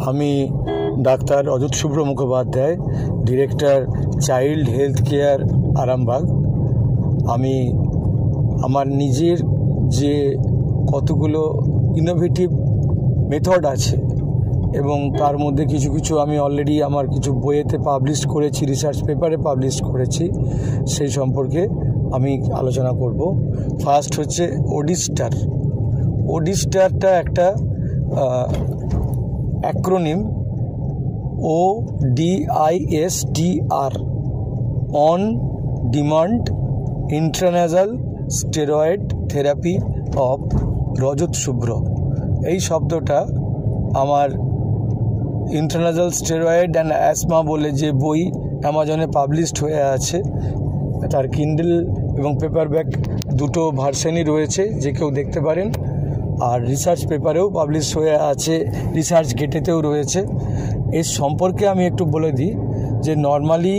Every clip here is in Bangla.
আমি doctor Ajit Shubhra Mukhopadhyay, director child health care Arambagh. আমি আমার নিজের যে কতগুলো ইনোভেটিভ মেথড আছে এবং তার মধ্যে কিছু কিছু আমি অলরেডি আমার কিছু বইয়েতে পাবলিশ করেছি, রিসার্চ পেপারে পাবলিশ করেছি, সেই সম্পর্কে আমি আলোচনা করব। ফার্স্ট হচ্ছে ওডিস্টার। ওডিস্টারটা একটা acronym, ODISTR, on demand intranasal steroid therapy of Rajat Shubhra. এই শব্দটা আমার ইন্ট্রানাসাল স্টেরয়েড অ্যান্ড অ্যাসমা বলে যে বই অ্যামাজনে পাবলিশড হয়ে আছে, তার কিন্ডল এবং পেপারব্যাক দুটো ভার্সানই রয়েছে, যে কেউ দেখতে পারেন। আর রিসার্চ পেপারেও পাবলিশ হয়ে আছে, রিসার্চ গেটেতেও রয়েছে। এর সম্পর্কে আমি একটু বলে দিই যে নর্মালি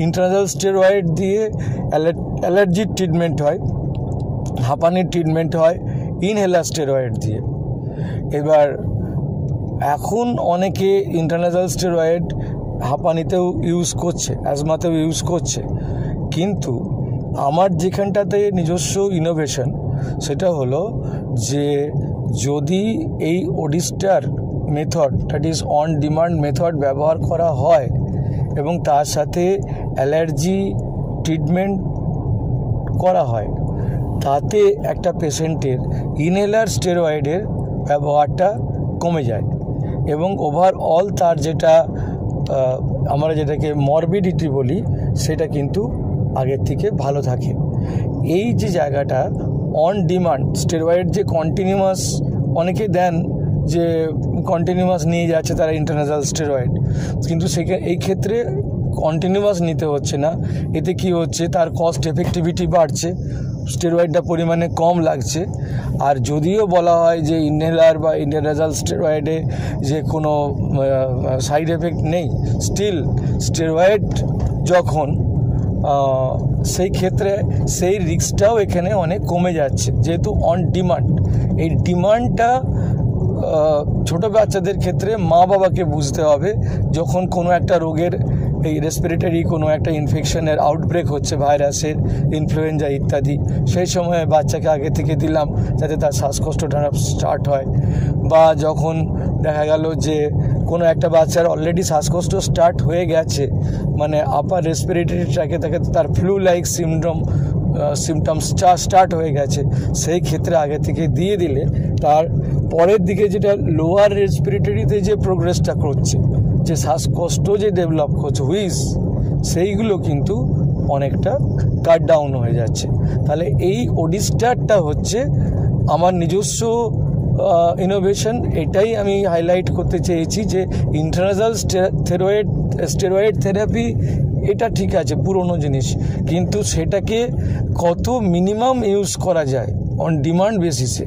ইন্ট্রানাসাল স্টেরয়েড দিয়ে অ্যালার্জির ট্রিটমেন্ট হয়, হাঁপানির ট্রিটমেন্ট হয় ইনহেলার স্টেরয়েড দিয়ে। এবার এখন অনেকে ইন্ট্রানাসাল স্টেরয়েড হাঁপানিতেও ইউজ করছে, অ্যাজমাতেও ইউজ করছে, কিন্তু আমার যেখানটাতে নিজস্ব ইনোভেশন সেটা হলো যে যদি এই ODISTR method, that is on demand method ব্যবহার করা হয় এবং তার সাথে অ্যালার্জি ট্রিটমেন্ট করা হয়, তাতে একটা পেশেন্টের ইনহেলার স্টেরয়েডের ব্যবহারটা কমে যায় এবং ওভারঅল তার যেটা আমরা যেটাকে মরবিডিটি বলি সেটা কিন্তু আগের থেকে ভালো থাকে। এই যে জায়গাটা অন ডিমান্ড স্টেরয়েড যে কন্টিনিউয়াস অনেকে দেন, যে কন্টিনিউয়াস নিয়ে যাচ্ছে তারা ইন্টারন্যাশনাল স্টেরয়েড, কিন্তু এই ক্ষেত্রে কন্টিনিউয়াস নিতে হচ্ছে না। এতে কি হচ্ছে, তার কস্ট এফেক্টিভিটি বাড়ছে, স্টেরয়েডটা পরিমাণে কম লাগছে। আর যদিও বলা হয় যে ইনহেলার বা ইন্টারন্যাশনাল স্টেরয়েডে যে কোনো সাইড এফেক্ট নেই, স্টিল স্টেরয়েড যখন সেই ক্ষেত্রে সেই রিস্কটাও এখানে অনেক কমে যাচ্ছে, যেহেতু অন ডিমান্ড। এই ডিমান্ডটা ছোটো বাচ্চাদের ক্ষেত্রে মা বাবাকে বুঝতে হবে। যখন কোনো একটা রোগের, এই রেসপিরেটরি কোনো একটা ইনফেকশনের আউটব্রেক হচ্ছে, ভাইরাসের, ইনফ্লুয়েঞ্জা ইত্যাদি, সেই সময়ে বাচ্চাকে আগে থেকে দিলাম যাতে তার শ্বাসকষ্টটা স্টার্ট হয়। বা যখন দেখা গেল যে কোনো একটা বাচ্চার অলরেডি শ্বাসকষ্ট স্টার্ট হয়ে গেছে, মানে আপার রেসপিরেটরি ট্র্যাকে থাকে, তার ফ্লু লাইক সিমটমস স্টার্ট হয়ে গেছে, সেই ক্ষেত্রে আগে থেকে দিয়ে দিলে তার পরের দিকে যেটা লোয়ার রেসপিরেটরিতে যে প্রোগ্রেসটা করছে, যে শ্বাসকষ্ট যে ডেভেলপ করছে হুইস, সেইগুলো কিন্তু অনেকটা কাট ডাউন হয়ে যাচ্ছে। তাহলে এই ওডিস্টারটা হচ্ছে আমার নিজস্ব ইনোভেশন। এটাই আমি হাইলাইট করতে চেয়েছি যে ইন্ট্রানাসাল স্টেরয়েড থেরাপি এটা ঠিক আছে, পুরনো জিনিস, কিন্তু সেটাকে কত মিনিমাম ইউজ করা যায় অন ডিমান্ড বেসিসে,